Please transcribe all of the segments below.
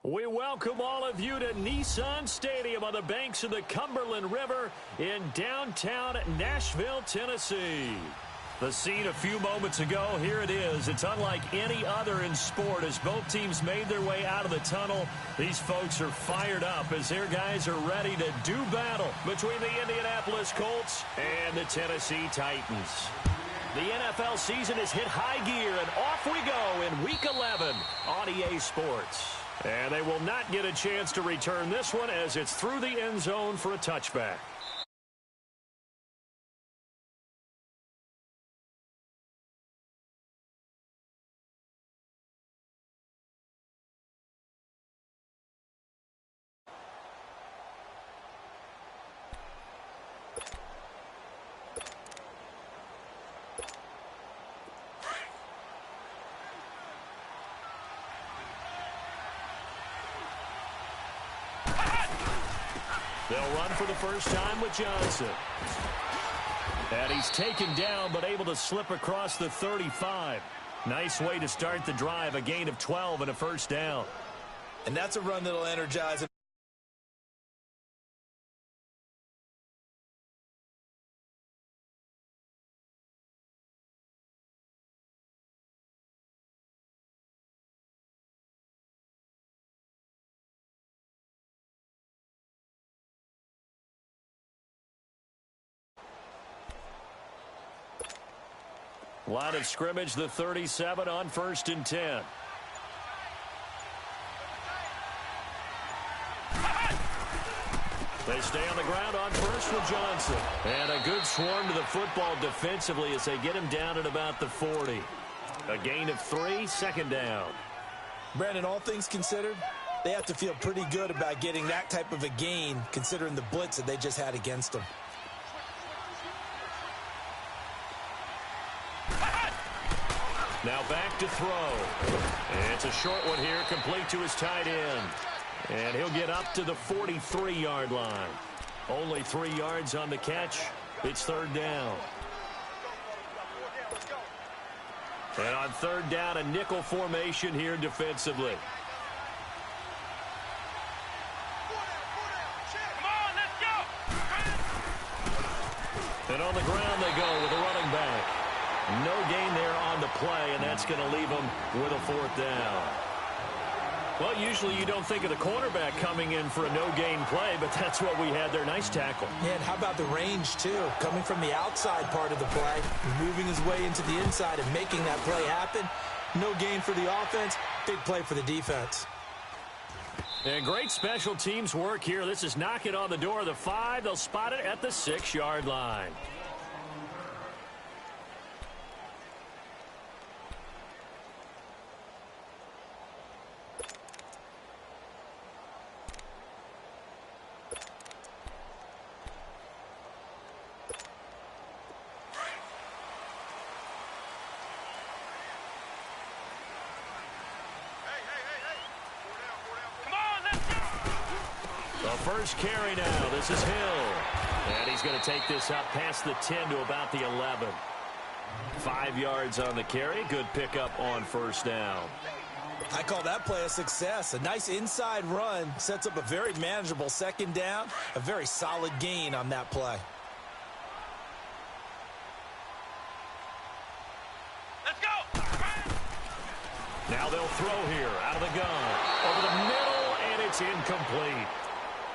We welcome all of you to Nissan Stadium on the banks of the Cumberland River in downtown Nashville, Tennessee. The scene a few moments ago, here it is. It's unlike any other in sport as both teams made their way out of the tunnel. These folks are fired up as their guys are ready to do battle between the Indianapolis Colts and the Tennessee Titans. The NFL season has hit high gear, and off we go in Week 11 on EA Sports. And they will not get a chance to return this one as it's through the end zone for a touchback. They'll run for the first time with Johnson. And he's taken down but able to slip across the 35. Nice way to start the drive, a gain of 12 and a first down. And that's a run that'll energize him. Line of scrimmage, the 37 on 1st and 10. They stay on the ground on first with Johnson. And a good swarm to the football defensively as they get him down at about the 40. A gain of 3, second down. Brandon, all things considered, they have to feel pretty good about getting that type of a gain considering the blitz that they just had against them. Now back to throw. It's a short one here, complete to his tight end. And he'll get up to the 43-yard line. Only 3 yards on the catch. It's third down. And on third down, a nickel formation here defensively. And on the ground they go with a running back. No gain there on the play, and that's going to leave them with a fourth down. Well, usually you don't think of the cornerback coming in for a no-gain play, but that's what we had there. Nice tackle. Yeah, and how about the range, too? Coming from the outside part of the play, moving his way into the inside and making that play happen. No gain for the offense, big play for the defense. And great special teams work here. This is knocking on the door of the 5. They'll spot it at the 6-yard line. First carry now. This is Hill. And he's going to take this up past the 10 to about the 11. 5 yards on the carry. Good pickup on first down. I call that play a success. A nice inside run sets up a very manageable second down. A very solid gain on that play. Let's go! Now they'll throw here out of the gun. Over the middle, and it's incomplete.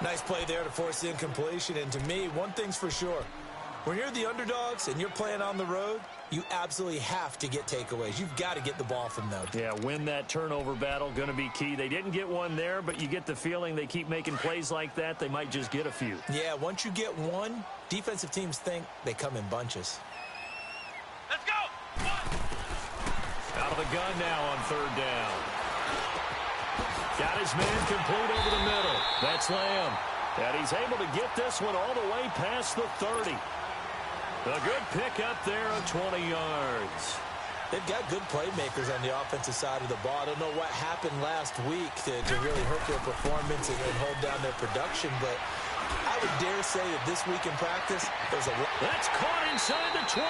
Nice play there to force the incompletion. And to me, one thing's for sure. When you're the underdogs and you're playing on the road, you absolutely have to get takeaways. You've got to get the ball from them. Yeah, win that turnover battle, going to be key. They didn't get one there, but you get the feeling they keep making plays like that, they might just get a few. Yeah, once you get one, defensive teams think they come in bunches. Let's go! Out of the gun now on third down. Got his man complete over the middle. That's Lamb. And he's able to get this one all the way past the 30. A good pickup there of 20 yards. They've got good playmakers on the offensive side of the ball. I don't know what happened last week to really hurt their performance and hold down their production, but I would dare say that this week in practice, there's a lot. That's caught inside the 20.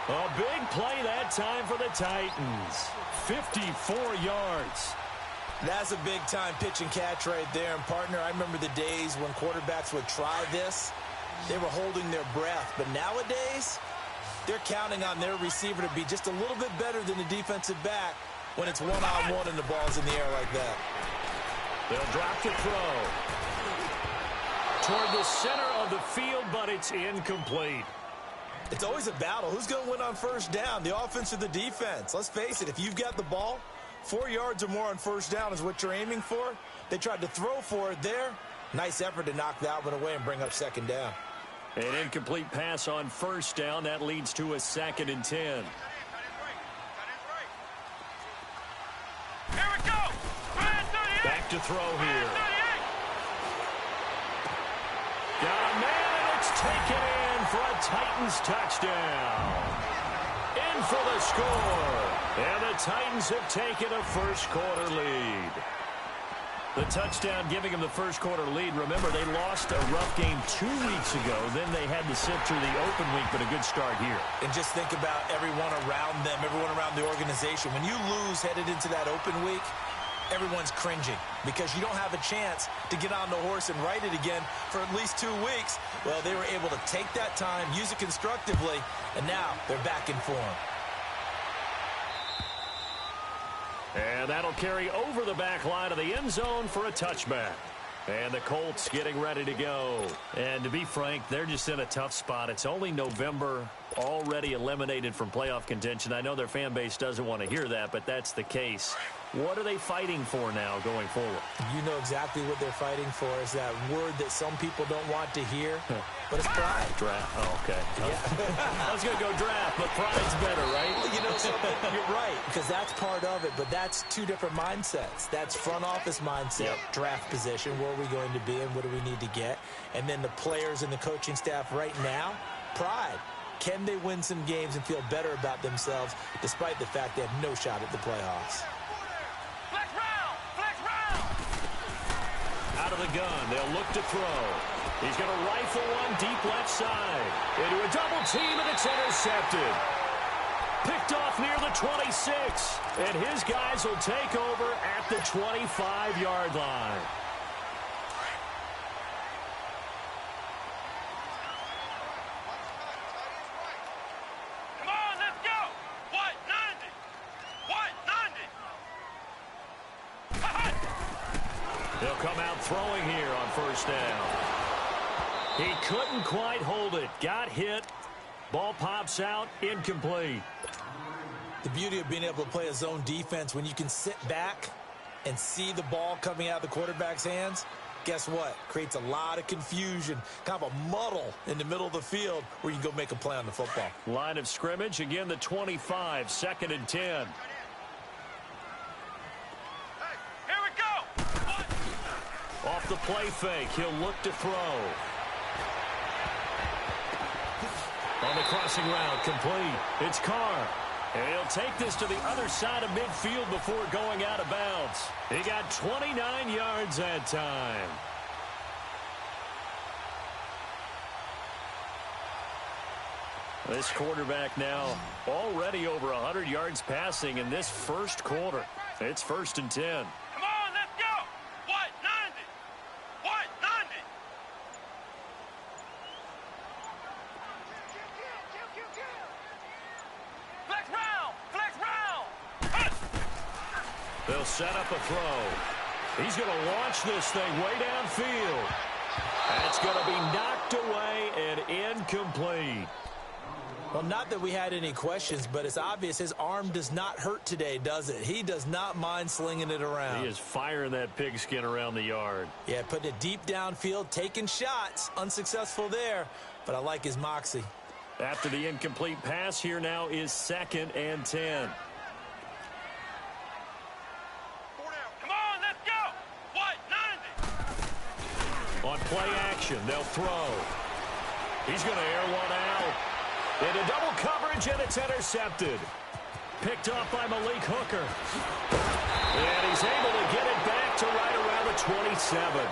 A big play that time for the Titans. 54 yards. That's a big-time pitch and catch right there. And, partner, I remember the days when quarterbacks would try this. They were holding their breath. But nowadays, they're counting on their receiver to be just a little bit better than the defensive back when it's one-on-one and the ball's in the air like that. They'll drop the throw toward the center of the field, but it's incomplete. It's always a battle. Who's going to win on first down, the offense or the defense? Let's face it, if you've got the ball, 4 yards or more on first down is what you're aiming for. They tried to throw for it there. Nice effort to knock that one away and bring up second down. An incomplete pass on first down. That leads to a 2nd and 10. Here we go. Back to throw here. Got a man, and it's taken in for a Titans touchdown. In for the score. And the Titans have taken a first-quarter lead. The touchdown giving them the first-quarter lead. Remember, they lost a rough game 2 weeks ago. Then they had to sit through the open week, but a good start here. And just think about everyone around them, everyone around the organization. When you lose headed into that open week, everyone's cringing because you don't have a chance to get on the horse and ride it again for at least 2 weeks. Well, they were able to take that time, use it constructively, and now they're back in form. And that'll carry over the back line of the end zone for a touchback. And the Colts getting ready to go. And to be frank, they're just in a tough spot. It's only November, already eliminated from playoff contention. I know their fan base doesn't want to hear that, but that's the case. What are they fighting for now going forward? You know exactly what they're fighting for. Is that word that some people don't want to hear, but it's pride. Draft. Oh, okay. Yeah. I was going to go draft, but pride's better, right? Well, you know something? You're right, because that's part of it, but that's two different mindsets. That's front office mindset, draft position, where are we going to be and what do we need to get? And then the players and the coaching staff right now, pride. Can they win some games and feel better about themselves despite the fact they have no shot at the playoffs? Out of the gun, they'll look to throw. He's going to rifle one deep left side. Into a double team, and it's intercepted. Picked off near the 26. And his guys will take over at the 25-yard line. Come on, let's go. What? 90. What? 90. He'll come out throwing here on first down. He couldn't quite hold it. Got hit. Ball pops out. Incomplete. The beauty of being able to play a zone defense when you can sit back and see the ball coming out of the quarterback's hands, guess what? Creates a lot of confusion, kind of a muddle in the middle of the field where you can go make a play on the football. Line of scrimmage, again the 25, 2nd and 10. Off the play fake, he'll look to throw. On the crossing route, complete. It's Carr. And he'll take this to the other side of midfield before going out of bounds. He got 29 yards that time. This quarterback now already over 100 yards passing in this first quarter. It's 1st and 10. They'll set up a throw. He's going to launch this thing way downfield. And it's going to be knocked away and incomplete. Well, not that we had any questions, but it's obvious his arm does not hurt today, does it? He does not mind slinging it around. He is firing that pigskin around the yard. Yeah, putting it deep downfield, taking shots. Unsuccessful there, but I like his moxie. After the incomplete pass, here now is 2nd and 10. On play action, they'll throw. He's going to air one out. Into double coverage, and it's intercepted. Picked off by Malik Hooker. And he's able to get it back to right around the 27.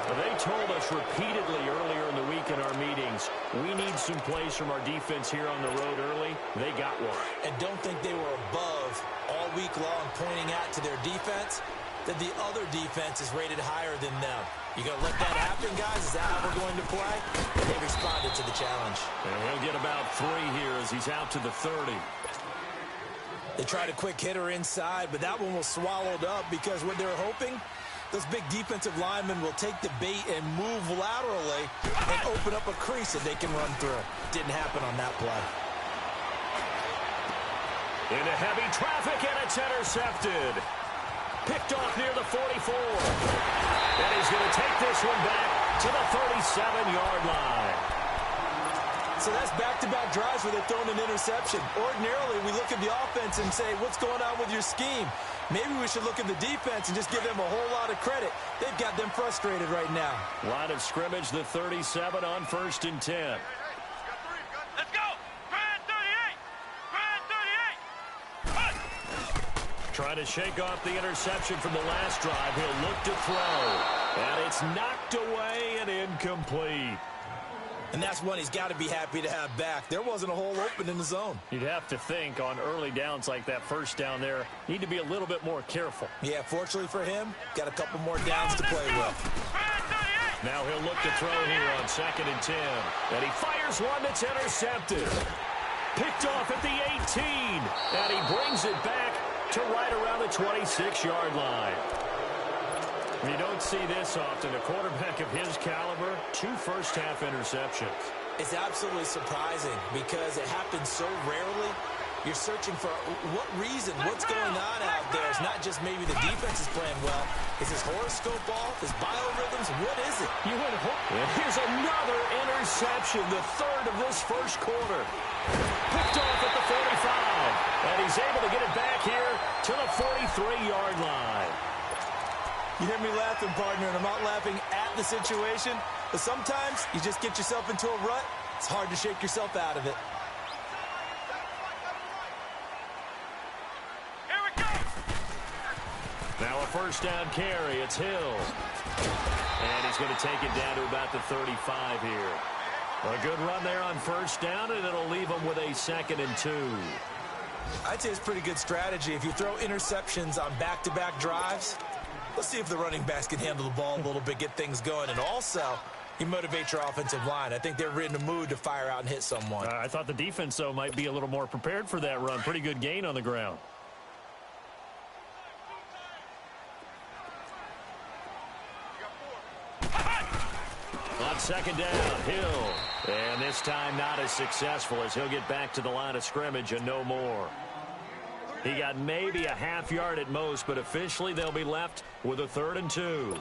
They told us repeatedly earlier in the week in our meetings, we need some plays from our defense here on the road early. They got one. And don't think they were above all week long pointing out to their defense that the other defense is rated higher than them. You going to let that happen, guys? Is that how we're going to play? And they responded to the challenge. And he'll get about 3 here as he's out to the 30. They tried a quick hitter inside, but that one was swallowed up because what they're hoping, those big defensive linemen will take the bait and move laterally and open up a crease that they can run through. Didn't happen on that play. Into heavy traffic, and it's intercepted. Picked off near the 44. And he's going to take this one back to the 37-yard line. So that's back-to-back drives where they're throwing an interception. Ordinarily, we look at the offense and say, what's going on with your scheme? Maybe we should look at the defense and just give them a whole lot of credit. They've got them frustrated right now. Line of scrimmage, the 37 on 1st and 10. Let's go! Grand 38! Grand 38! Trying to shake off the interception from the last drive. He'll look to throw. And it's knocked away and incomplete. And that's one he's got to be happy to have back. There wasn't a hole open in the zone. You'd have to think on early downs like that first down there, need to be a little bit more careful. Yeah, fortunately for him, got a couple more downs to play with. Now he'll look to throw here on 2nd and 10. And he fires one that's intercepted. Picked off at the 18. And he brings it back to right around the 26-yard line. You don't see this often. A quarterback of his caliber, 2 first-half interceptions. It's absolutely surprising because it happens so rarely. You're searching for what reason, what's going on out there. It's not just maybe the defense is playing well. Is his horoscope off? His biorhythms? What is it? You went and here's another interception, the 3rd of this first quarter. Picked off at the 45. And he's able to get it back here to the 43-yard line. You hear me laughing, partner, and I'm not laughing at the situation, but sometimes you just get yourself into a rut. It's hard to shake yourself out of it. Here we go! Now a first down carry. It's Hill. And he's going to take it down to about the 35 here. A good run there on first down, and it'll leave him with a 2nd and 2. I'd say it's pretty good strategy. If you throw interceptions on back-to-back drives, let's see if the running backs can handle the ball a little bit, get things going, and also you motivate your offensive line. I think they're in the mood to fire out and hit someone. I thought the defense, though, might be a little more prepared for that run. Pretty good gain on the ground. On 2nd down, Hill. And this time not as successful as he'll get back to the line of scrimmage and no more. He got maybe a half yard at most, but officially they'll be left with a 3rd and 2.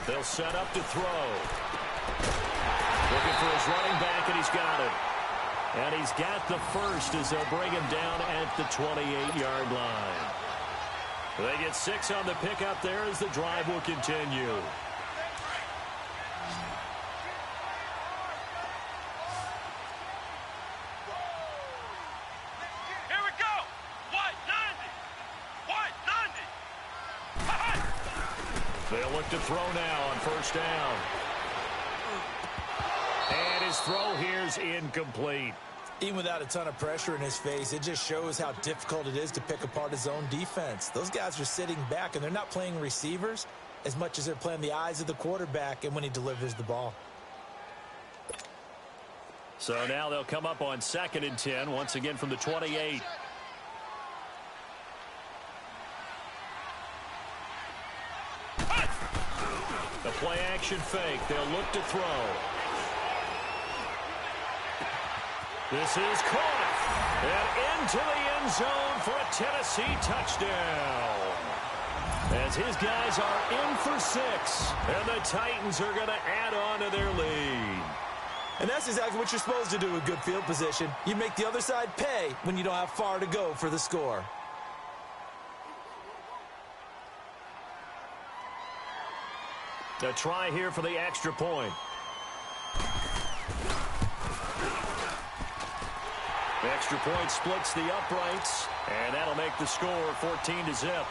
They'll set up to throw. Looking for his running back, and he's got it. And he's got the first as they'll bring him down at the 28-yard line. They get 6 on the pickup there as the drive will continue. Here we go! White 90! White 90! They'll look to throw now on first down. And his throw here's incomplete. Even without a ton of pressure in his face, it just shows how difficult it is to pick apart his own defense. Those guys are sitting back, and they're not playing receivers as much as they're playing the eyes of the quarterback and when he delivers the ball. So now they'll come up on 2nd and 10, once again from the 28. The play action fake. They'll look to throw. This is caught. And into the end zone for a Tennessee touchdown. As his guys are in for 6. And the Titans are going to add on to their lead. And that's exactly what you're supposed to do with good field position. You make the other side pay when you don't have far to go for the score. A try here for the extra point. Extra point splits the uprights, and that'll make the score 14-0.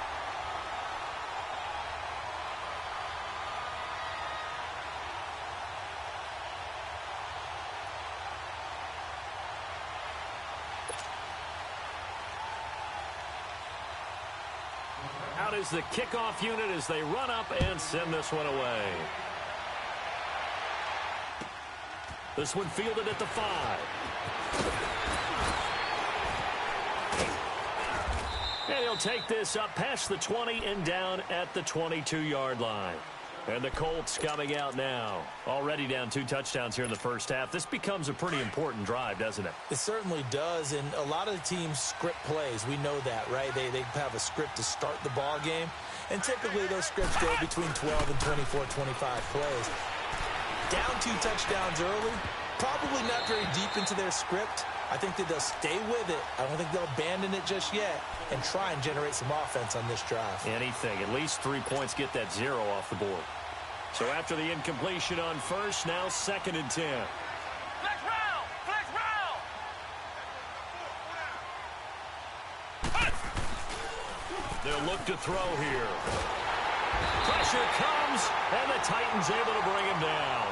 Out is the kickoff unit as they run up and send this one away. This one fielded at the 5. And he'll take this up past the 20 and down at the 22-yard line. And the Colts coming out now. Already down 2 touchdowns here in the first half. This becomes a pretty important drive, doesn't it? It certainly does, and a lot of the teams script plays. We know that, right? They have a script to start the ball game, and typically those scripts go between 12 and 24, 25 plays. Down 2 touchdowns early, probably not very deep into their script. I think that they'll stay with it. I don't think they'll abandon it just yet and try and generate some offense on this drive. Anything. At least 3 points, get that 0 off the board. So after the incompletion on first, now 2nd and 10. Flex round! Flex round! They'll look to throw here. Pressure comes, and the Titans able to bring him down.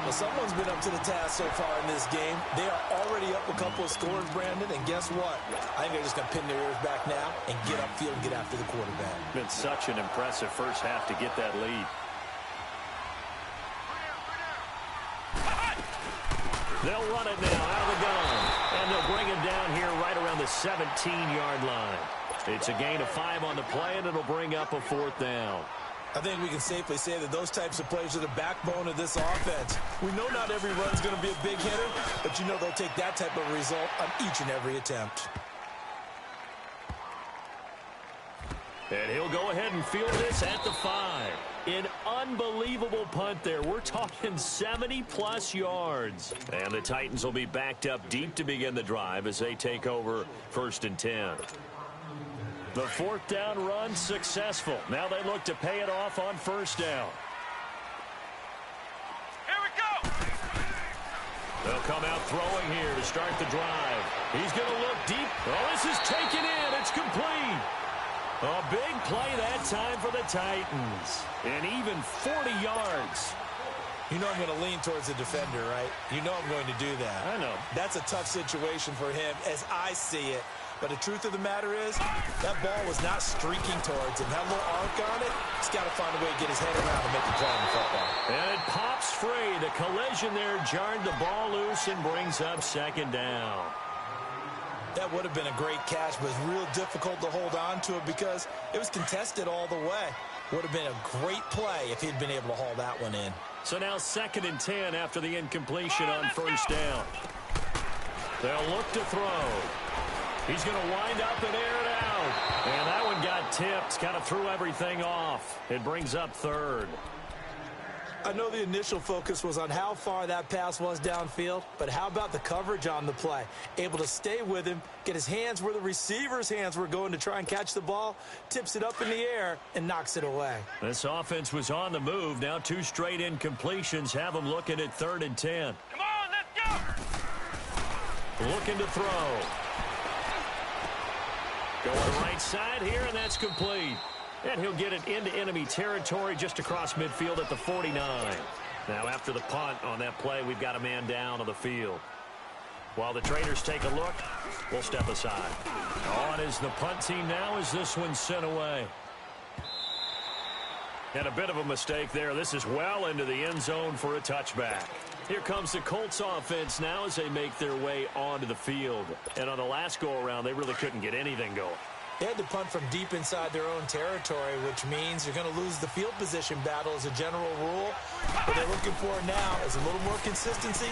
Well, someone's been up to the task so far in this game. They are already up a couple of scores, Brandon, and guess what? I think they're just going to pin their ears back now and get upfield and get after the quarterback. Been such an impressive first half to get that lead. They'll run it now out of the gun, and they'll bring him down here right around the 17-yard line. It's a gain of 5 on the play, and it'll bring up a 4th down. I think we can safely say that those types of plays are the backbone of this offense. We know not every run's going to be a big hitter, but you know they'll take that type of result on each and every attempt. And he'll go ahead and field this at the 5. An unbelievable punt there. We're talking 70-plus yards. And the Titans will be backed up deep to begin the drive as they take over 1st and 10. The 4th down run successful. Now they look to pay it off on 1st down. Here we go! They'll come out throwing here to start the drive. He's going to look deep. Oh, this is taken in. It's complete. A big play that time for the Titans. And even 40 yards. You know I'm going to lean towards the defender, right? You know I'm going to do that. I know. That's a tough situation for him as I see it. But the truth of the matter is, that ball was not streaking towards him. That little arc on it, he's got to find a way to get his head around and make the play on the football. And it pops free. The collision there jarred the ball loose and brings up 2nd down. That would have been a great catch, but it's real difficult to hold on to it because it was contested all the way. Would have been a great play if he'd been able to haul that one in. So now 2nd and 10 after the incompletion on 1st down. They'll look to throw. He's going to wind up and air it out. And that one got tipped. Kind of threw everything off. It brings up 3rd. I know the initial focus was on how far that pass was downfield, but how about the coverage on the play? Able to stay with him, get his hands where the receiver's hands were going to try and catch the ball, tips it up in the air, and knocks it away. This offense was on the move. Now 2 straight incompletions have them looking at 3rd and 10. Come on, let's go! Looking to throw. Going right side here, and that's complete. And he'll get it into enemy territory just across midfield at the 49. Now after the punt on that play, we've got a man down on the field. While the traders take a look, we'll step aside. On is the punt team now as this one's sent away. And a bit of a mistake there. This is well into the end zone for a touchback. Here comes the Colts offense now as they make their way onto the field. And on the last go-around, they really couldn't get anything going. They had to punt from deep inside their own territory, which means you're going to lose the field position battle as a general rule. What they're looking for now is a little more consistency,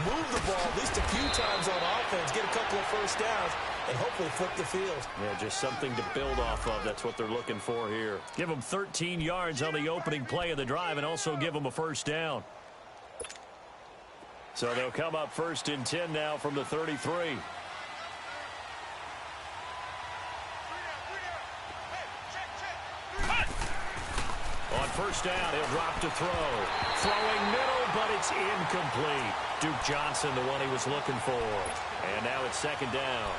move the ball at least a few times on offense, get a couple of 1st downs, and hopefully flip the field. Yeah, just something to build off of. That's what they're looking for here. Give them 13 yards on the opening play of the drive and also give them a 1st down. So they'll come up 1st and 10 now from the 33. On 1st down, he'll drop to throw. Throwing middle, but it's incomplete. Duke Johnson, the one he was looking for. And now it's second down.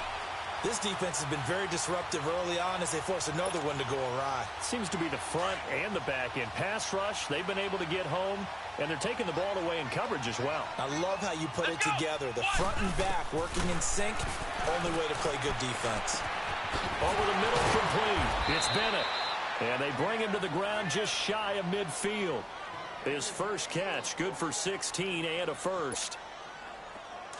This defense has been very disruptive early on as they force another one to go awry. Seems to be the front and the back end. Pass rush, they've been able to get home, and they're taking the ball away in coverage as well. I love how you put it together. The front and back working in sync, only way to play good defense. Over the middle, complete. It's Bennett. And they bring him to the ground just shy of midfield. His first catch, good for 16 and a first.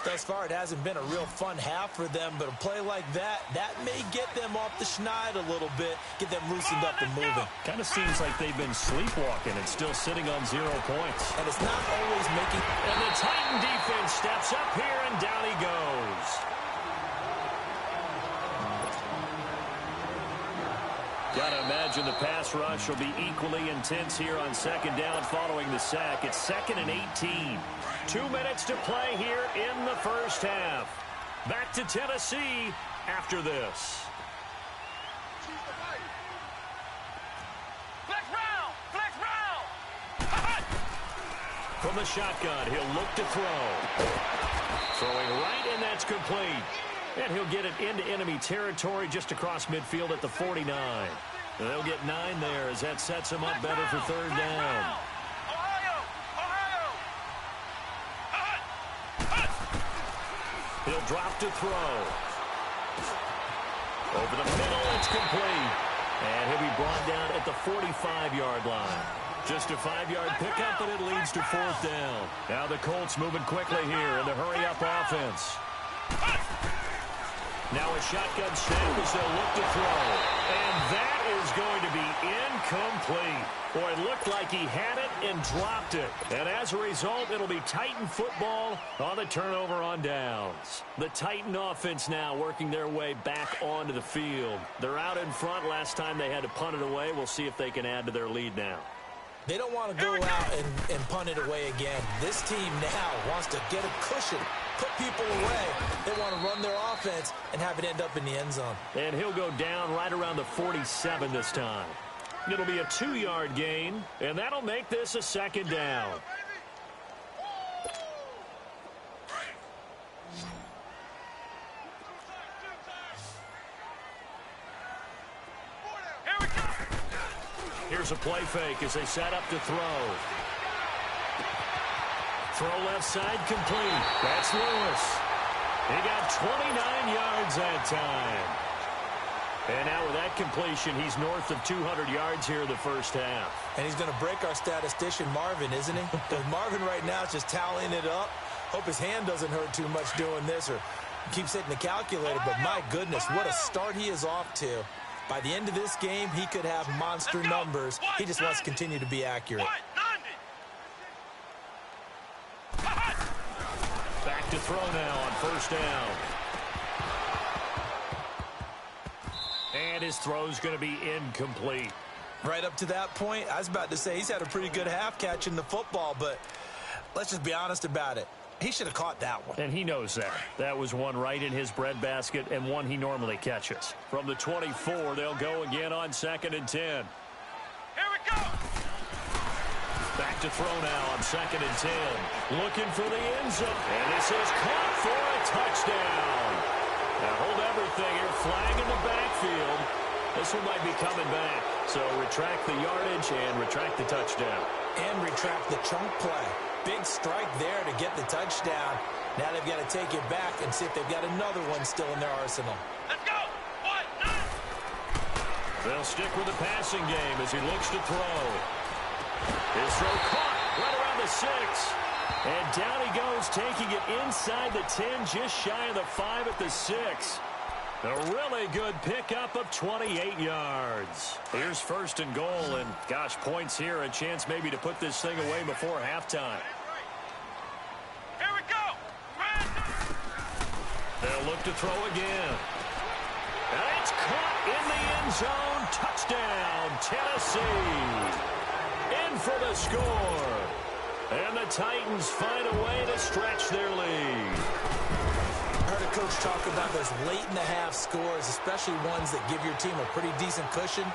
Thus far, it hasn't been a real fun half for them, but a play like that may get them off the schneid a little bit, get them loosened up and moving. Kind of seems like they've been sleepwalking and still sitting on 0 points. And it's not always making... And the Titan defense steps up here, and down he goes. Gotta imagine the pass rush will be equally intense here on second down following the sack. It's 2nd and 18. 2 minutes to play here in the first half. Back to Tennessee after this. Flex round! Flex round! From the shotgun, he'll look to throw. Throwing right, and that's complete. And he'll get it into enemy territory just across midfield at the 49. They'll get 9 there as that sets him up better for third down. He'll drop to throw. Over the middle, it's complete. And he'll be brought down at the 45-yard line. Just a 5-yard pickup, but it leads to fourth down. Now the Colts moving quickly here in the hurry-up offense. Now a shotgun snap as they'll look to throw. And that is going to be incomplete. Boy, it looked like he had it and dropped it. And as a result, it'll be Titan football on the turnover on downs. The Titan offense now working their way back onto the field. They're out in front. Last time they had to punt it away. We'll see if they can add to their lead now. They don't want to go out and punt it away again. This team now wants to get a cushion, put people away. They want to run their offense and have it end up in the end zone. And he'll go down right around the 47 this time. It'll be a 2-yard gain, and that'll make this a second down. Here's a play fake as they set up to throw. Throw left side complete. That's Lewis. He got 29 yards that time. And now with that completion, he's north of 200 yards here in the first half. And he's going to break our statistician, Marvin, isn't he? Because Marvin right now is just tallying it up. Hope his hand doesn't hurt too much doing this or keeps hitting the calculator. But my goodness, what a start he is off to. By the end of this game, he could have monster numbers. He just wants to continue to be accurate. Back to throw now on first down. And his throw's going to be incomplete. Right up to that point, I was about to say he's had a pretty good half catching the football, but let's just be honest about it. He should have caught that one. And he knows that. That was one right in his breadbasket and one he normally catches. From the 24, they'll go again on 2nd and 10. Here we go! Back to throw now on 2nd and 10. Looking for the end zone. And this is caught for a touchdown. Now hold everything here. Flag in the backfield. This one might be coming back. So retract the yardage and retract the touchdown. And retract the chunk play. Big strike there to get the touchdown. Now they've got to take it back and see if they've got another one still in their arsenal. Let's go! 1-9! They'll stick with the passing game as he looks to throw. His throw caught right around the 6. And down he goes, taking it inside the 10, just shy of the 5 at the 6. A really good pickup of 28 yards. Here's 1st and goal, and gosh, points here, a chance maybe to put this thing away before halftime. Here we go! They'll look to throw again. And it's caught in the end zone. Touchdown, Tennessee. In for the score. And the Titans find a way to stretch their lead. I heard a coach talk about those late-in-the-half scores, especially ones that give your team a pretty decent cushion.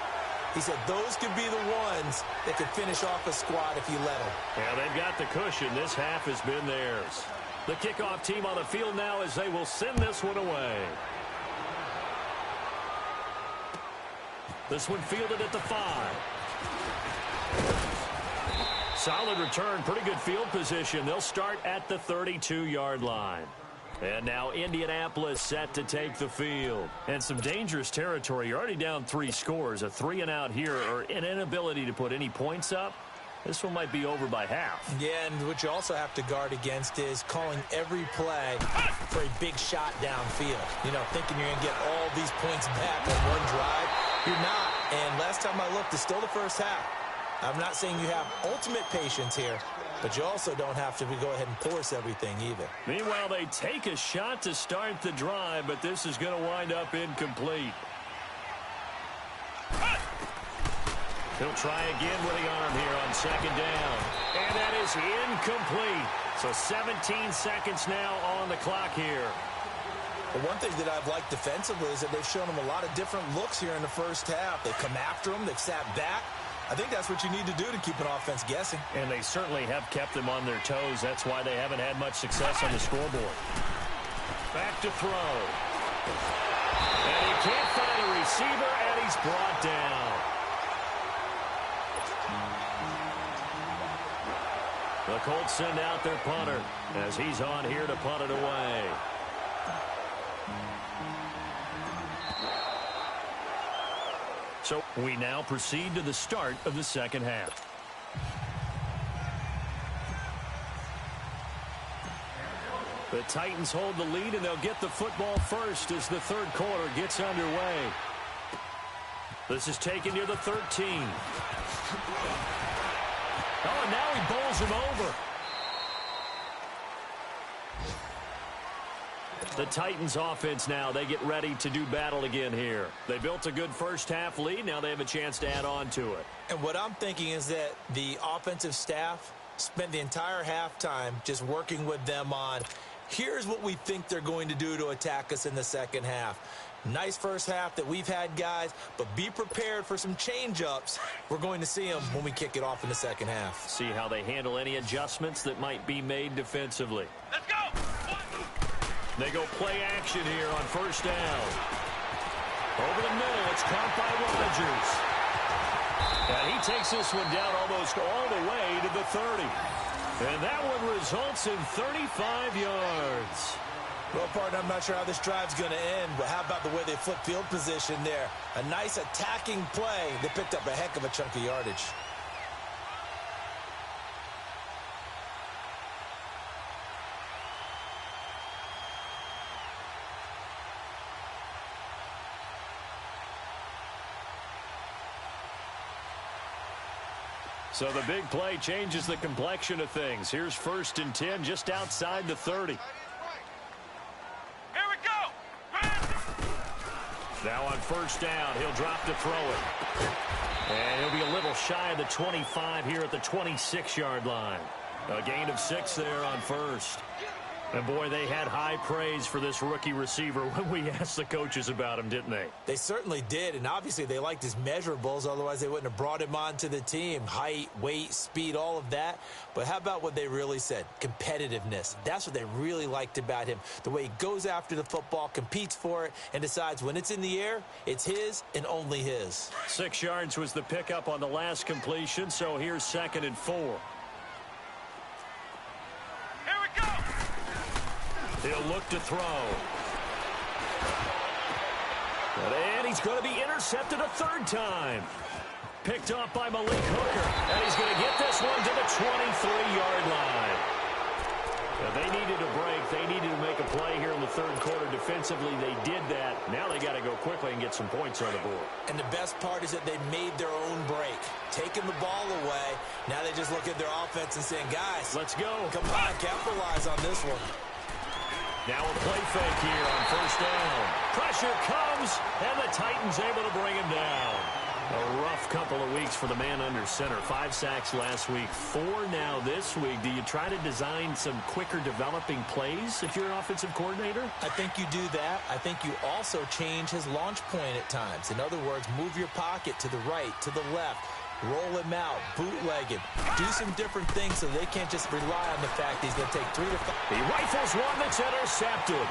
He said those could be the ones that could finish off a squad if you let them. Yeah, they've got the cushion. This half has been theirs. The kickoff team on the field now as they will send this one away. This one fielded at the 5. Solid return, pretty good field position. They'll start at the 32-yard line. And now Indianapolis set to take the field. And some dangerous territory. You're already down 3 scores. A 3-and-out here or an inability to put any points up. This one might be over by half. Yeah, and what you also have to guard against is calling every play for a big shot downfield. You know, thinking you're going to get all these points back on one drive. You're not. And last time I looked, it's still the first half. I'm not saying you have ultimate patience here, but you also don't have to go ahead and force everything either. Meanwhile, they take a shot to start the drive, but this is going to wind up incomplete. He'll try again with the arm here on 2nd down. And that is incomplete. So 17 seconds now on the clock here. But one thing that I've liked defensively is that they've shown them a lot of different looks here in the first half. They've come after them. They've sat back. I think that's what you need to do to keep an offense guessing. And they certainly have kept them on their toes. That's why they haven't had much success on the scoreboard. Back to throw. And he can't find a receiver, and he's brought down. The Colts send out their punter as he's on here to punt it away. So we now proceed to the start of the second half. The Titans hold the lead, and they'll get the football first as the third quarter gets underway. This is taken near the 13. Oh, and now he bowls him over. The Titans offense now, they get ready to do battle again here. They built a good first half lead. Now they have a chance to add on to it. And what I'm thinking is that the offensive staff spent the entire halftime just working with them on, here's what we think they're going to do to attack us in the second half. Nice first half that we've had, guys, but be prepared for some change-ups. We're going to see them when we kick it off in the second half. See how they handle any adjustments that might be made defensively. Let's go! They go play action here on first down. Over the middle, it's caught by Rodgers. And he takes this one down almost all the way to the 30. And that one results in 35 yards. Well, partner, I'm not sure how this drive's going to end, but how about the way they flip field position there? A nice attacking play that picked up a heck of a chunk of yardage. So the big play changes the complexion of things. Here's 1st and 10 just outside the 30. Here we go! Now on first down, he'll drop to throw it. And he'll be a little shy of the 25 here at the 26-yard line. A gain of 6 there on first. And, boy, they had high praise for this rookie receiver when we asked the coaches about him, didn't they? They certainly did, and obviously they liked his measurables. Otherwise, they wouldn't have brought him onto the team. Height, weight, speed, all of that. But how about what they really said? Competitiveness. That's what they really liked about him. The way he goes after the football, competes for it, and decides when it's in the air, it's his and only his. 6 yards was the pickup on the last completion, so here's 2nd and 4. Here we go! He'll look to throw. And he's going to be intercepted a 3rd time. Picked off by Malik Hooker. And he's going to get this one to the 23-yard line. Now, they needed a break. They needed to make a play here in the 3rd quarter defensively. They did that. Now they got to go quickly and get some points on the board. And the best part is that they made their own break. Taking the ball away. Now they just look at their offense and saying, guys, let's go. Come on, capitalize on this one. Now a play fake here on first down. Pressure comes, and the Titans able to bring him down. A rough couple of weeks for the man under center. 5 sacks last week, 4 now this week. Do you try to design some quicker developing plays if you're an offensive coordinator? I think you do that. I think you also change his launch point at times. In other words, move your pocket to the right, to the left. roll him out, bootleg him, do some different things so they can't just rely on the fact that he's going to take 3 to 5. He rifles one that's intercepted.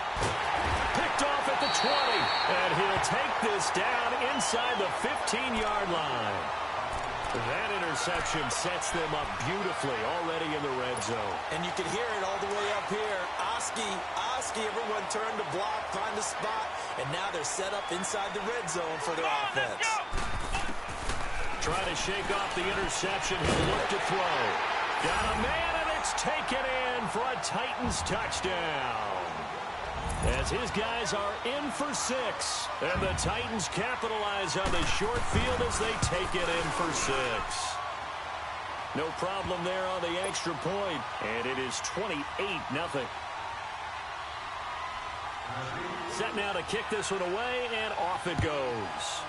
Picked off at the 20, and he'll take this down inside the 15-yard line. That interception sets them up beautifully already in the red zone. And you can hear it all the way up here. Oski, everyone turned to block, find a spot, and now they're set up inside the red zone for their offense. Trying to shake off the interception. He'll look to throw. Got a man, and it's taken in for a Titans touchdown. As his guys are in for 6. And the Titans capitalize on the short field as they take it in for 6. No problem there on the extra point. And it is 28-0. Set now to kick this one away, and off it goes.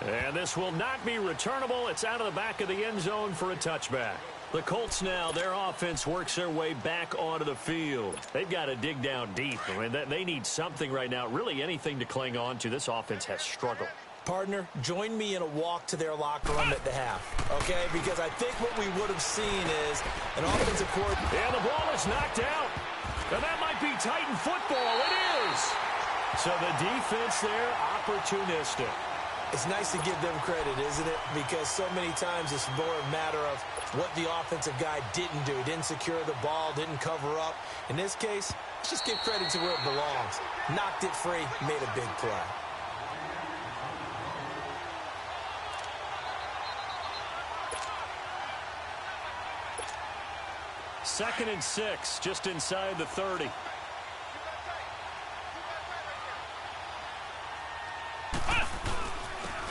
And this will not be returnable. It's out of the back of the end zone for a touchback. The Colts now, their offense works their way back onto the field. They've got to dig down deep. I mean, they need something right now, really anything to cling on to. This offense has struggled. Partner, join me in a walk to their locker room at the half, okay? Because I think what we would have seen is an offensive coordinator. And the ball is knocked out. And that might be Titan football. It is. So the defense there, opportunistic. It's nice to give them credit, isn't it? Because so many times it's more a matter of what the offensive guy didn't do. He didn't secure the ball, didn't cover up. In this case, let's just give credit to where it belongs. Knocked it free, made a big play. Second and 6, just inside the 30.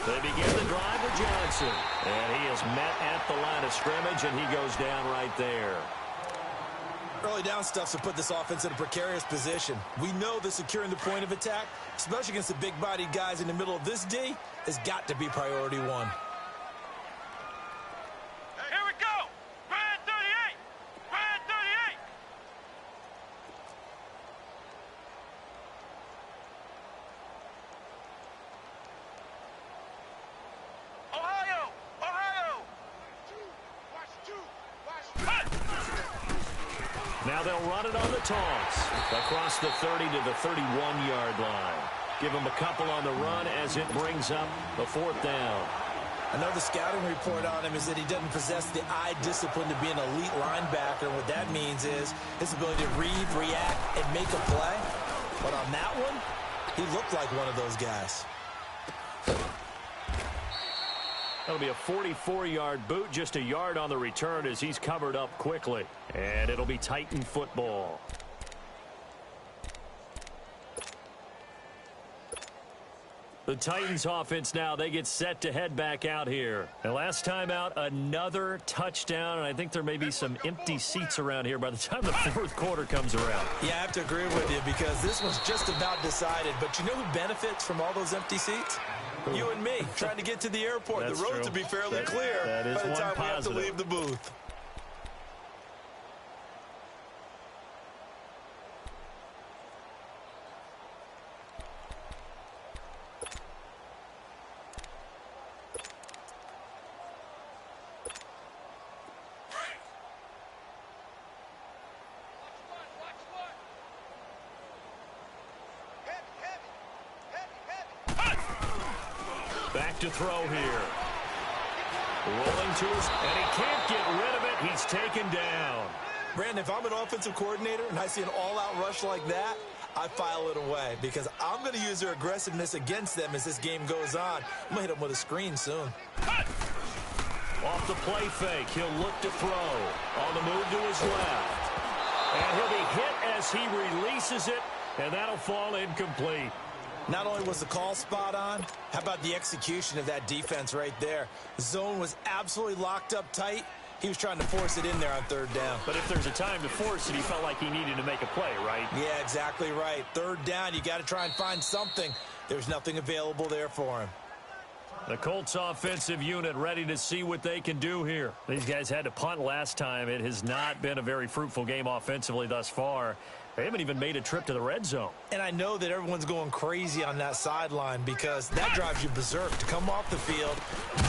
They begin the drive with Johnson. And he is met at the line of scrimmage, and he goes down right there. Early down stuff to put this offense in a precarious position. We know that securing the point of attack, especially against the big-bodied guys in the middle of this D, has got to be priority 1. Here we go. Brand 38. Brand 38. Ohio. Now they'll run it on the toss. Across the 30 to the 31-yard line. Give them a couple on the run as it brings up the 4th down. I know the scouting report on him is that he doesn't possess the eye discipline to be an elite linebacker. And what that means is his ability to read, react, and make a play. But on that one, he looked like one of those guys. That'll be a 44-yard boot, just a yard on the return as he's covered up quickly. And it'll be Titan football. The Titans offense now, they get set to head back out here. And last time out, another touchdown, and I think there may be some empty seats around here by the time the 4th quarter comes around. Yeah, I have to agree with you because this one's just about decided. But you know who benefits from all those empty seats? You and me, trying to get to the airport. That's the roads true. will be fairly clear that is by the time one we have to positive. leave the booth. Back to throw here. Rolling to his, and he can't get rid of it. He's taken down. Brandon, if I'm an offensive coordinator and I see an all-out rush like that, I file it away because I'm going to use their aggressiveness against them as this game goes on. I'm going to hit them with a screen soon. Off the play fake, he'll look to throw. On the move to his left. And he'll be hit as he releases it, and that'll fall incomplete. Not only was the call spot on, how about the execution of that defense right there? The zone was absolutely locked up tight. He was trying to force it in there on 3rd down. But if there's a time to force it, he felt like he needed to make a play, right? Yeah, exactly right. 3rd down, you got to try and find something. There's nothing available there for him. The Colts offensive unit ready to see what they can do here. These guys had to punt last time. It has not been a very fruitful game offensively thus far. They haven't even made a trip to the red zone. And I know that everyone's going crazy on that sideline because that drives you berserk to come off the field,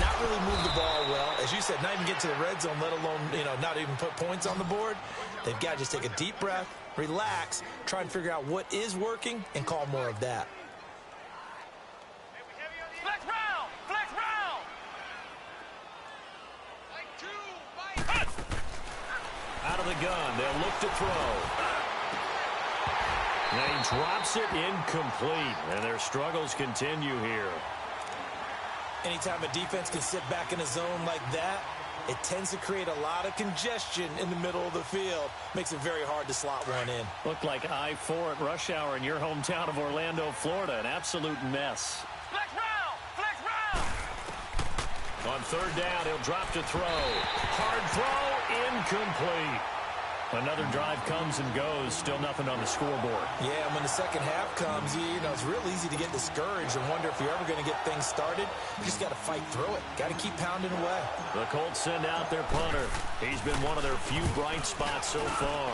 not really move the ball well. As you said, not even get to the red zone, let alone, not even put points on the board. They've got to just take a deep breath, relax, try and figure out what is working, and call more of that. Flex round! Flex round! Out of the gun, they'll look to throw. And he drops it incomplete, and their struggles continue here. Anytime a defense can sit back in a zone like that, it tends to create a lot of congestion in the middle of the field. Makes it very hard to slot one in. Looked like I-4 at rush hour in your hometown of Orlando, Florida. An absolute mess. Flex round! Flex round! On third down, he'll drop to throw. Hard throw, incomplete. Another drive comes and goes. Still nothing on the scoreboard. Yeah, and when the second half comes, it's real easy to get discouraged and wonder if you're ever going to get things started. You just got to fight through it. Got to keep pounding away. The Colts send out their punter. He's been one of their few bright spots so far.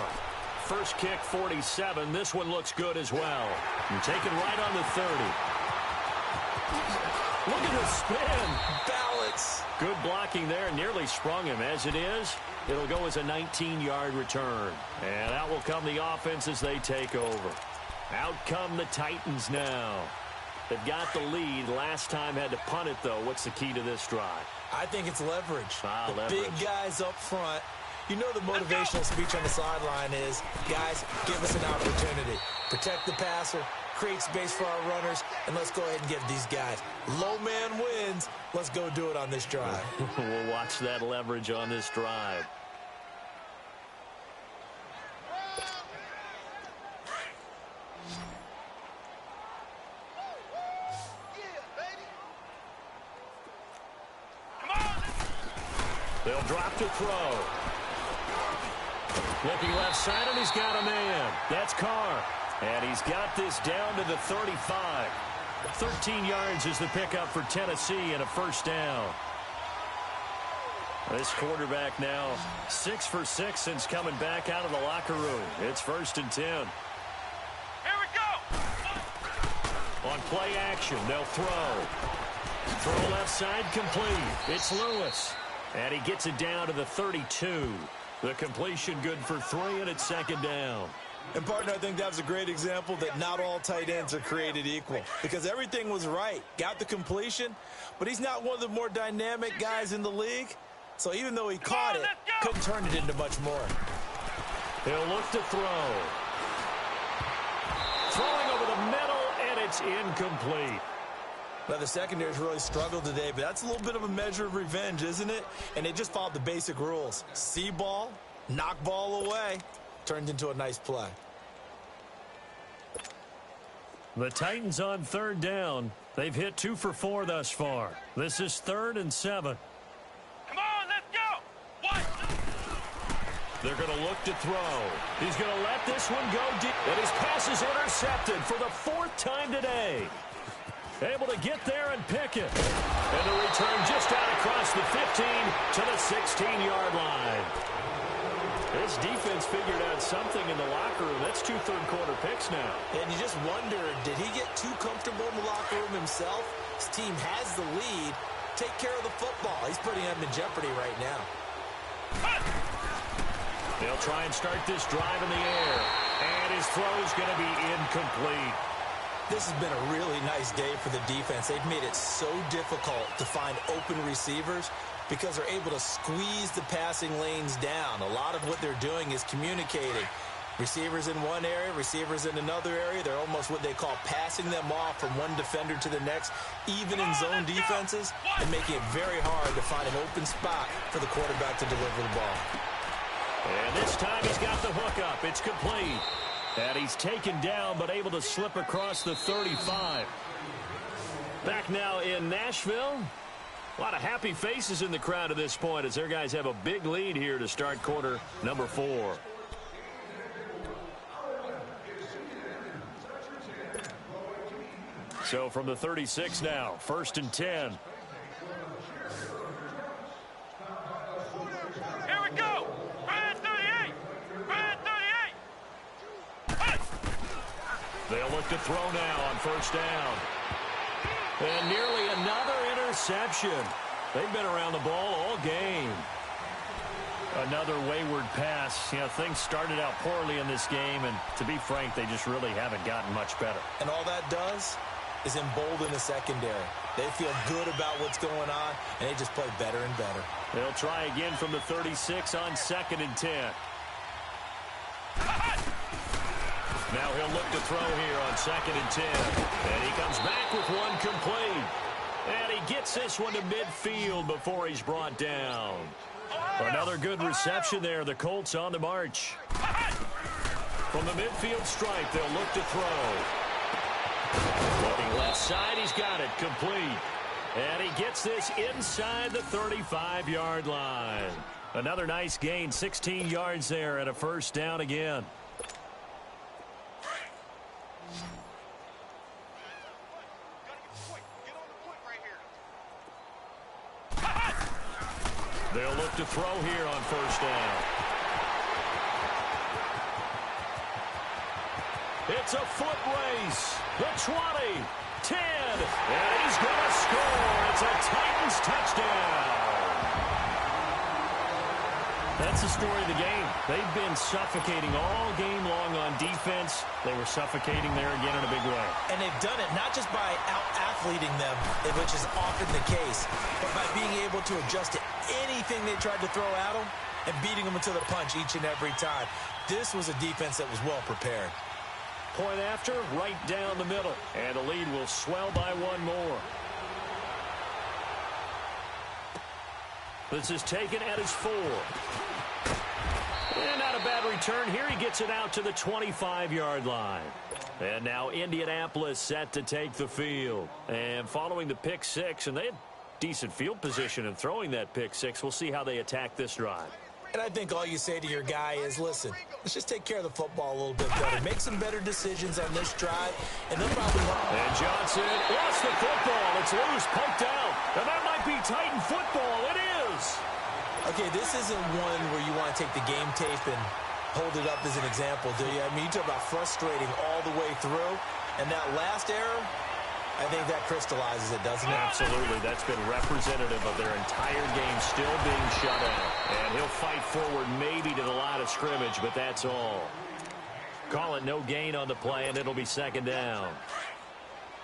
First kick, 47. This one looks good as well. And taken right on the 30. Look at the spin. Balance. Good blocking there. Nearly sprung him. As it is, it'll go as a 19-yard return. And out will come the offense as they take over. Out come the Titans now. They've got the lead. Last time had to punt it, though. What's the key to this drive? I think it's leverage. Leverage. Big guys up front. You know the motivational speech on the sideline is, guys, give us an opportunity. Protect the passer, create space for our runners, and let's go ahead and give these guys. Low man wins. Let's go do it on this drive. We'll watch that leverage on this drive. They'll drop to throw. Looking left side, and he's got a man. That's Carr. And he's got this down to the 35. 13 yards is the pickup for Tennessee and a first down. This quarterback now 6 for 6 since coming back out of the locker room. It's 1st and 10. Here we go! On play action, they'll throw. Throw left side complete. It's Lewis. And he gets it down to the 32. The completion good for 3, and it's 2nd down. And, partner, I think that was a great example that not all tight ends are created equal because everything was right. Got the completion, but he's not one of the more dynamic guys in the league. So even though he caught it, couldn't turn it into much more. He'll look to throw. Throwing over the middle, and it's incomplete. Now, the secondary's really struggled today, but that's a little bit of a measure of revenge, isn't it? And they just followed the basic rules. See ball, knock ball away. Turned into a nice play. The Titans on 3rd down. They've hit 2 for 4 thus far. This is 3rd and 7. Come on, let's go! 1, 2. They're going to look to throw. He's going to let this one go deep. And his pass is intercepted for the 4th time today. Able to get there and pick it. And the return just out across the 15 to the 16-yard line. This defense figured out something in the locker room. That's 2 third-quarter picks now. And you just wonder, did he get too comfortable in the locker room himself? His team has the lead. Take care of the football. He's putting them in jeopardy right now. They'll try and start this drive in the air. And his throw's going to be incomplete. This has been a really nice day for the defense. They've made it so difficult to find open receivers because they're able to squeeze the passing lanes down. A lot of what they're doing is communicating. Receivers in one area, receivers in another area. They're almost what they call passing them off from one defender to the next, even in zone defenses, and making it very hard to find an open spot for the quarterback to deliver the ball. And this time he's got the hook up. It's complete. And he's taken down, but able to slip across the 35. Back now in Nashville. A lot of happy faces in the crowd at this point as their guys have a big lead here to start quarter number 4. So from the 36 now, 1st and 10. Here we go! Brand 38! Brand 38! They'll look to throw now on first down. And nearly another interception. They've been around the ball all game. Another wayward pass. You know, things started out poorly in this game, and to be frank, they just really haven't gotten much better. And all that does is embolden the secondary. They feel good about what's going on, and they just play better and better. They'll try again from the 36 on 2nd and 10. Now he'll look to throw here on 2nd and 10. And he comes back with one complete. And he gets this one to midfield before he's brought down. Another good reception there. The Colts on the march. From the midfield stripe, they'll look to throw. Looking left side, he's got it. Complete. And he gets this inside the 35-yard line. Another nice gain, 16 yards there, and a first down again. They'll look to throw here on first down. It's a foot race. The 20, 10, and he's going to score. It's a Titans touchdown. That's the story of the game. They've been suffocating all game long on defense. They were suffocating there again in a big way. And they've done it not just by out-athleting them, which is often the case, but by being able to adjust to anything they tried to throw at them and beating them to the punch each and every time. This was a defense that was well prepared. Point after, right down the middle. And the lead will swell by one more. This is taken at his 4. And not a bad return here. He gets it out to the 25-yard line. And now Indianapolis set to take the field. And following the pick 6, and they had decent field position in throwing that pick 6. We'll see how they attack this drive. And I think all you say to your guy is, listen, let's just take care of the football a little bit better. Make some better decisions on this drive, and they'll probably want. And Johnson lost the football. It's loose, poked out. And that might be Titan football. It is. Okay, this isn't one where you want to take the game tape and hold it up as an example, do you? I mean, you talk about frustrating all the way through, and that last error, I think that crystallizes it, doesn't it? Absolutely. That's been representative of their entire game still being shut out. And he'll fight forward maybe to the line of scrimmage, but that's all. Call it no gain on the play, and it'll be 2nd down.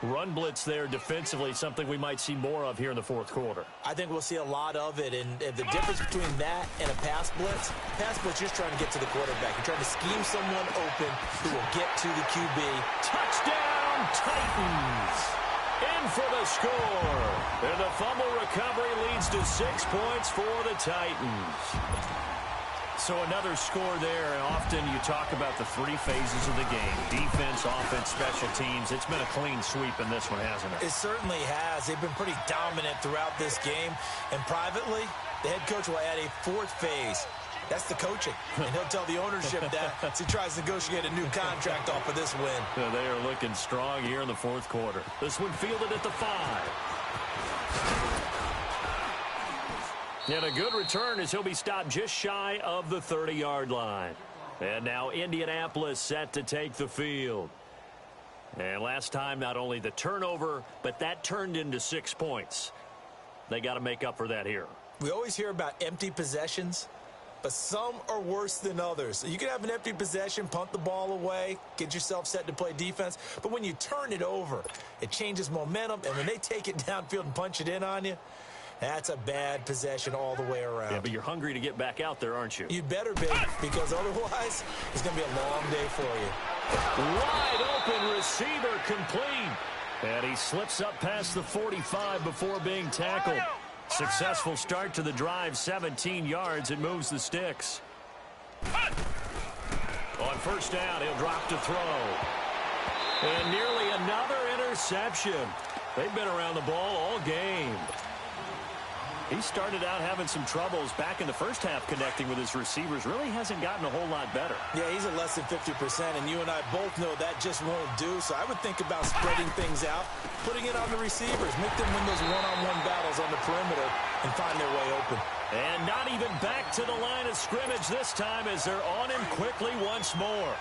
Run blitz there defensively, something we might see more of here in the 4th quarter. I think we'll see a lot of it, and the difference between that and a pass blitz, you're just trying to get to the quarterback. You're trying to scheme someone open who will get to the QB. Touchdown, Titans! In for the score. And the fumble recovery leads to 6 points for the Titans. So another score there, and often you talk about the 3 phases of the game. Defense, offense, special teams. It's been a clean sweep in this one, hasn't it? It certainly has. They've been pretty dominant throughout this game. And privately, the head coach will add a 4th phase. That's the coaching. And he'll tell the ownership that as he tries to negotiate a new contract off of this win. Yeah, they are looking strong here in the 4th quarter. This one fielded at the 5. And a good return as he'll be stopped just shy of the 30-yard line. And now Indianapolis set to take the field. And last time, not only the turnover, but that turned into 6 points. They got to make up for that here. We always hear about empty possessions, but some are worse than others. You can have an empty possession, punt the ball away, get yourself set to play defense. But when you turn it over, it changes momentum. And when they take it downfield and punch it in on you, that's a bad possession all the way around. Yeah, but you're hungry to get back out there, aren't you? You better be, because otherwise it's going to be a long day for you. Wide open receiver complete. And he slips up past the 45 before being tackled. Successful start to the drive, 17 yards. It moves the sticks. On first down, he'll drop to throw. And nearly another interception. They've been around the ball all game. He started out having some troubles back in the first half connecting with his receivers. Really hasn't gotten a whole lot better. Yeah, he's at less than 50%, and you and I both know that just won't do. So I would think about spreading things out, putting it on the receivers, make them win those one-on-one battles on the perimeter and find their way open. And not even back to the line of scrimmage this time as they're on him quickly once more.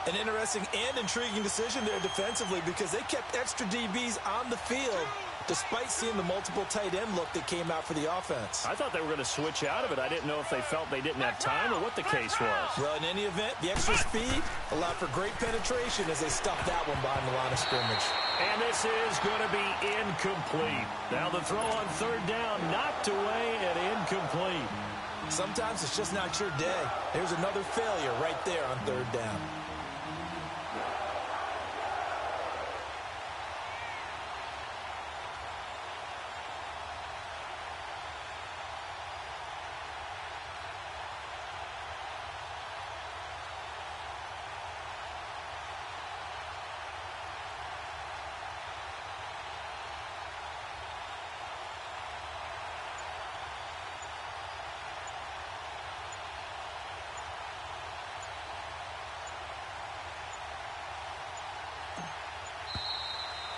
An interesting and intriguing decision there defensively because they kept extra DBs on the field despite seeing the multiple tight end look that came out for the offense. I thought they were going to switch out of it. I didn't know if they felt they didn't have time or what the case was. Well, in any event, the extra speed allowed for great penetration as they stuffed that one behind the line of scrimmage. And this is going to be incomplete. Now the throw on third down, knocked away and incomplete. Sometimes it's just not your day. There's another failure right there on third down.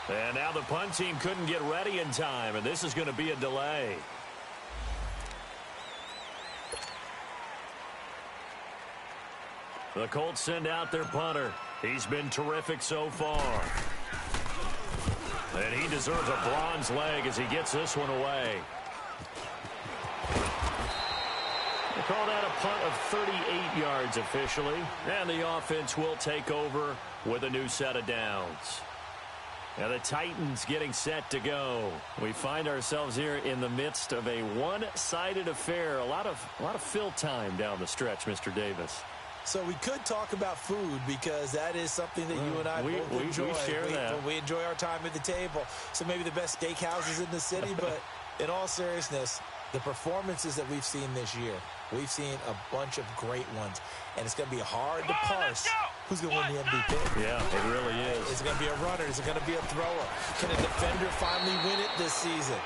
And now the punt team couldn't get ready in time, and this is going to be a delay. The Colts send out their punter. He's been terrific so far. And he deserves a bronze leg as he gets this one away. They call that a punt of 38 yards officially. And the offense will take over with a new set of downs. Now the Titans getting set to go. We find ourselves here in the midst of a one-sided affair. A lot of fill time down the stretch, Mr. Davis. So we could talk about food because that is something that you and I both enjoy. We share that. We enjoy our time at the table. So maybe the best steakhouses in the city, but in all seriousness, the performances that we've seen this year, we've seen a bunch of great ones. And it's going to be hard to parse who's going to win the MVP. Yeah, it really is. Is it going to be a runner? Is it going to be a thrower? Can a defender finally win it this season?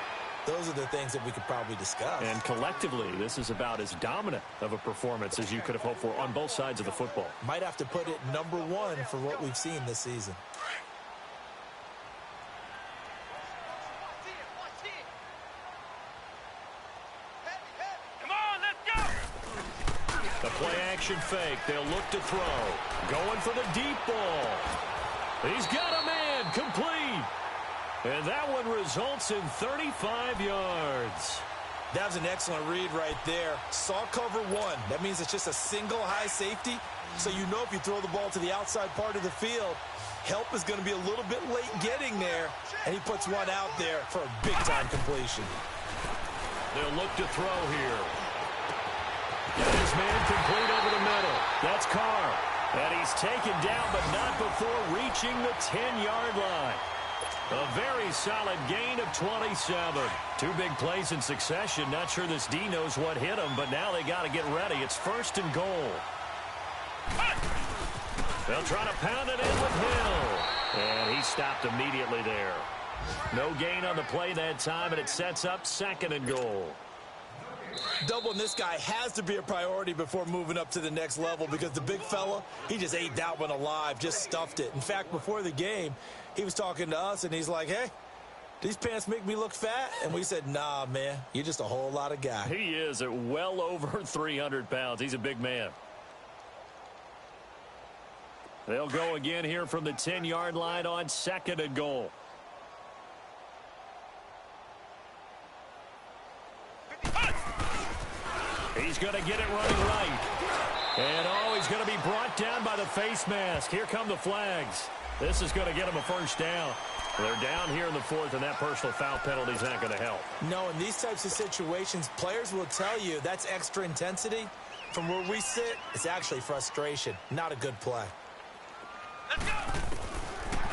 Those are the things that we could probably discuss. And collectively, this is about as dominant of a performance as you could have hoped for on both sides of the football. Might have to put it number one for what we've seen this season. Come on, let's go! The play-action fake. They'll look to throw. Going for the deep ball. He's got a man. Complete. And that one results in 35 yards. That was an excellent read right there. Saw cover one. That means it's just a single high safety. So you know if you throw the ball to the outside part of the field, help is going to be a little bit late getting there. And he puts one out there for a big-time completion. They'll look to throw here. Got his man complete over the middle. That's Carr. And he's taken down, but not before reaching the 10-yard line. A very solid gain of 27. Two big plays in succession. Not sure this D knows what hit him, but now they got to get ready. It's 1st and goal. They'll try to pound it in with Hill. And he stopped immediately there. No gain on the play that time, and it sets up 2nd and goal. Doubling this guy has to be a priority before moving up to the next level because the big fella, he just ate that one alive, just stuffed it. In fact, before the game, he was talking to us, and he's like, hey, these pants make me look fat? And we said, nah, man, you're just a whole lot of guy. He is at well over 300 pounds. He's a big man. They'll go again here from the 10-yard line on 2nd and goal. He's going to get it running right. And, he's going to be brought down by the face mask. Here come the flags. This is going to get him a 1st down. They're down here in the 4th, and that personal foul penalty is not going to help. No, in these types of situations, players will tell you that's extra intensity. From where we sit, it's actually frustration, not a good play. Let's go!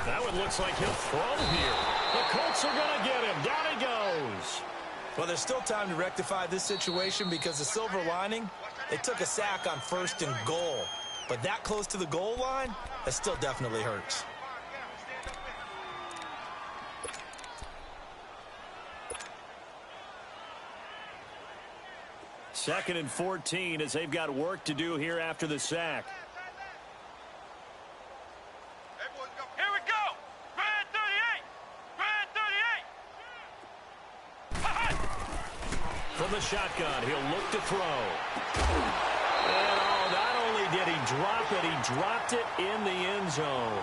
That one looks like he'll throw here. The Colts are going to get him. Down he goes. Well, there's still time to rectify this situation because the silver lining, they took a sack on 1st and goal. But that close to the goal line, that still definitely hurts. Second and 14 as they've got work to do here after the sack. Here we go! Brad 38! Brad 38! From the shotgun, he'll look to throw. And not only he did. He dropped it. He dropped it in the end zone.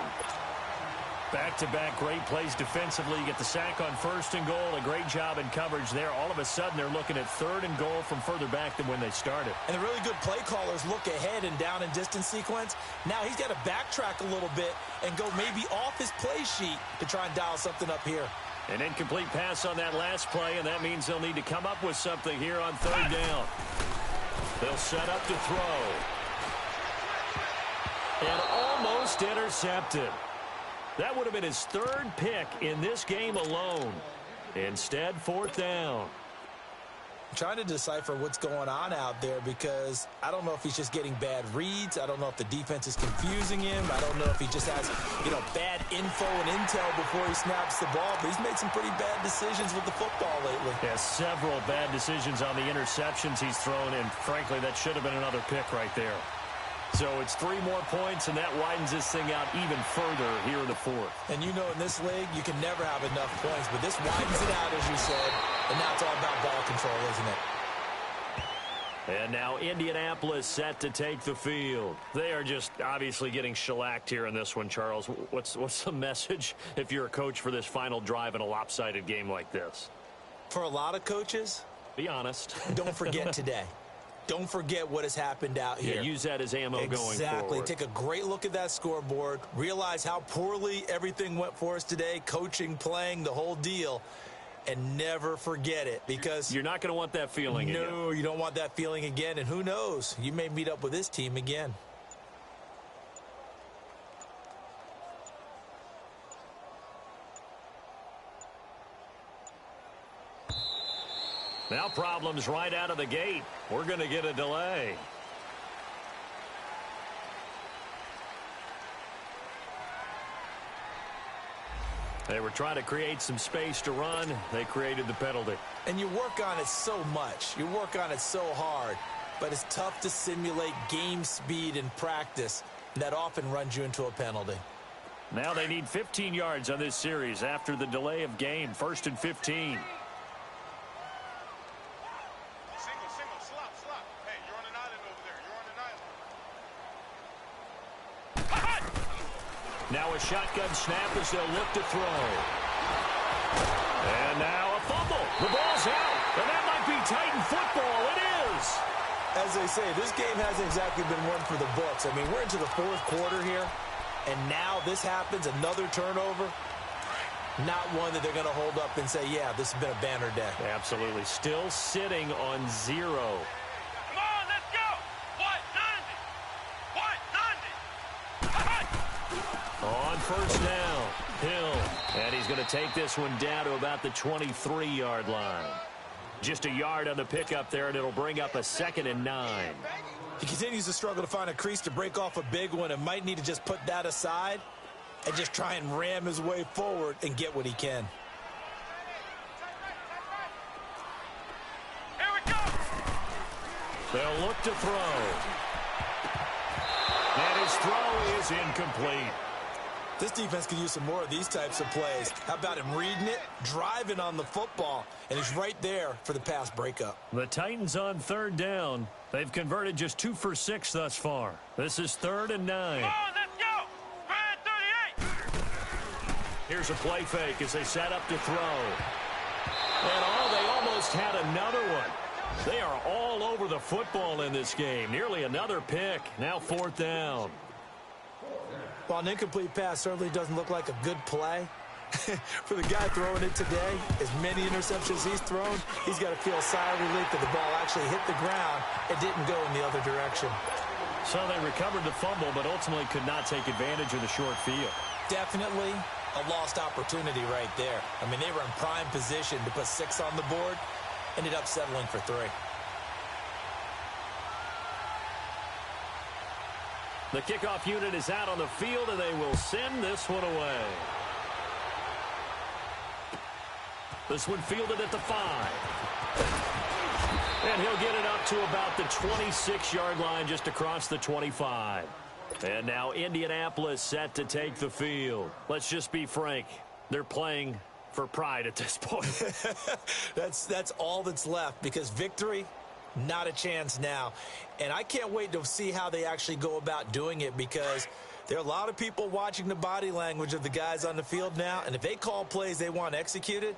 Back-to-back great plays defensively. You get the sack on 1st and goal. A great job in coverage there. All of a sudden, they're looking at 3rd and goal from further back than when they started. And the really good play callers look ahead and down and distance sequence. Now he's got to backtrack a little bit and go maybe off his play sheet to try and dial something up here. An incomplete pass on that last play, and that means they'll need to come up with something here on 3rd down. They'll set up to throw. And almost intercepted. That would have been his 3rd pick in this game alone. Instead, 4th down. I'm trying to decipher what's going on out there because I don't know if he's just getting bad reads. I don't know if the defense is confusing him. I don't know if he just has, bad info and intel before he snaps the ball. But he's made some pretty bad decisions with the football lately. Yeah, several bad decisions on the interceptions he's thrown, and frankly, that should have been another pick right there. So it's 3 more points, and that widens this thing out even further here in the 4th. And in this league, you can never have enough points, but this widens it out, as you said, and now it's all about ball control, isn't it? And now Indianapolis set to take the field. They are just obviously getting shellacked here in this one, Charles. What's the message if you're a coach for this final drive in a lopsided game like this? For a lot of coaches, be honest. Don't forget today. Don't forget what has happened out here. Yeah, use that as ammo going forward. Exactly. Take a great look at that scoreboard. Realize how poorly everything went for us today. Coaching, playing, the whole deal. And never forget it because you're not going to want that feeling again. No, you don't want that feeling again. And who knows? You may meet up with this team again. Now problems right out of the gate. We're going to get a delay. They were trying to create some space to run. They created the penalty. And you work on it so much. You work on it so hard. But it's tough to simulate game speed in practice. That often runs you into a penalty. Now they need 15 yards on this series after the delay of game. 1st and 15. Now a shotgun snap as they'll look to throw. And now a fumble. The ball's out. And that might be Titan football. It is. As they say, this game hasn't exactly been one for the books. I mean, we're into the 4th quarter here. And now this happens, another turnover. Not one that they're going to hold up and say, yeah, this has been a banner day. Absolutely. Still sitting on 0. Come on, let's go. What, Dundee? On 1st down, Hill. And he's going to take this one down to about the 23-yard line. Just a yard on the pickup there, and it'll bring up a 2nd and 9. He continues to struggle to find a crease to break off a big one and might need to just put that aside and just try and ram his way forward and get what he can. Here we go. They'll look to throw. And his throw is incomplete. This defense could use some more of these types of plays. How about him reading it, driving on the football, and he's right there for the pass breakup. The Titans on 3rd down. They've converted just 2 for 6 thus far. This is 3rd and 9. Come on, let's go. Brand 38. Here's a play fake as they set up to throw. And they almost had another one. They are all over the football in this game. Nearly another pick. Now 4th down. While an incomplete pass certainly doesn't look like a good play, for the guy throwing it today, as many interceptions he's thrown, he's got to feel a sigh of relief that the ball actually hit the ground and didn't go in the other direction. So they recovered the fumble, but ultimately could not take advantage of the short field. Definitely a lost opportunity right there. I mean, they were in prime position to put 6 on the board, ended up settling for 3. The kickoff unit is out on the field, and they will send this one away. This one fielded at the 5. And he'll get it up to about the 26-yard line, just across the 25. And now Indianapolis set to take the field. Let's just be frank. They're playing for pride at this point. That's all that's left, because victory Not a chance now. And I can't wait to see how they actually go about doing it, because there are a lot of people watching the body language of the guys on the field now, and if they call plays they want executed,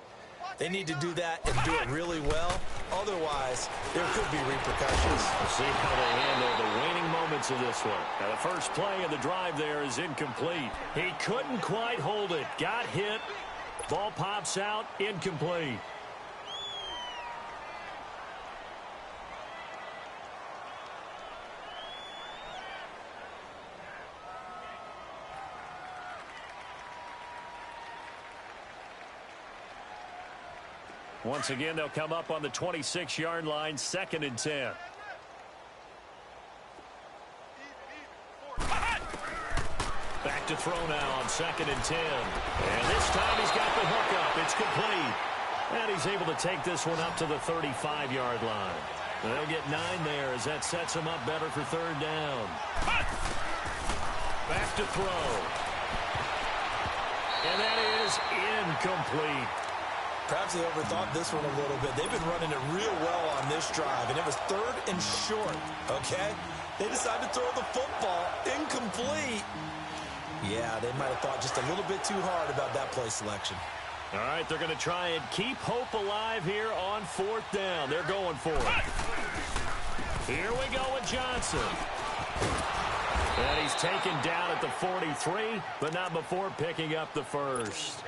they need to do that and do it really well. Otherwise, there could be repercussions. We'll see how they handle the waning moments of this one. Now, the first play of the drive there is incomplete. He couldn't quite hold it. Got hit. Ball pops out. Incomplete. Once again, they'll come up on the 26-yard line, 2nd and 10. Back to throw now on 2nd and 10. And this time he's got the hook up. It's complete. And he's able to take this one up to the 35-yard line. And they'll get 9 there as that sets him up better for 3rd down. Back to throw. And that is incomplete. Perhaps they overthought this one a little bit. They've been running it real well on this drive, and it was 3rd and short, okay? They decided to throw the football. Incomplete. Yeah, they might have thought just a little bit too hard about that play selection. All right, they're going to try and keep hope alive here on 4th down. They're going for it. Here we go with Johnson. And he's taken down at the 43, but not before picking up the first.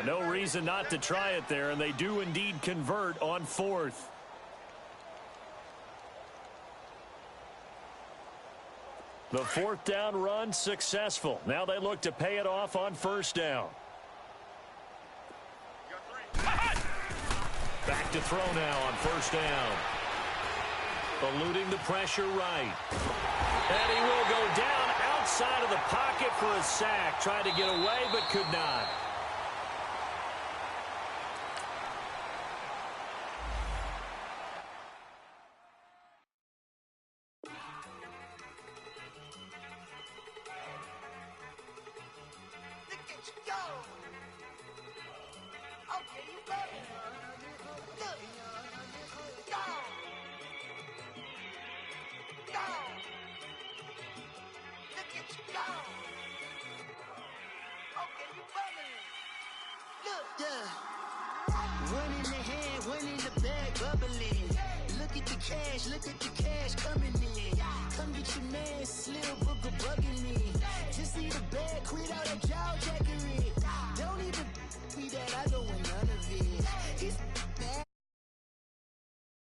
No reason not to try it there, and they do indeed convert on 4th. The 4th down run successful. Now they look to pay it off on 1st down. Back to throw now on 1st down. Eluding the pressure right. And he will go down outside of the pocket for a sack. Tried to get away, but could not. Look at the cash coming in. Come get your man, Slim Booger bugging me. Just need a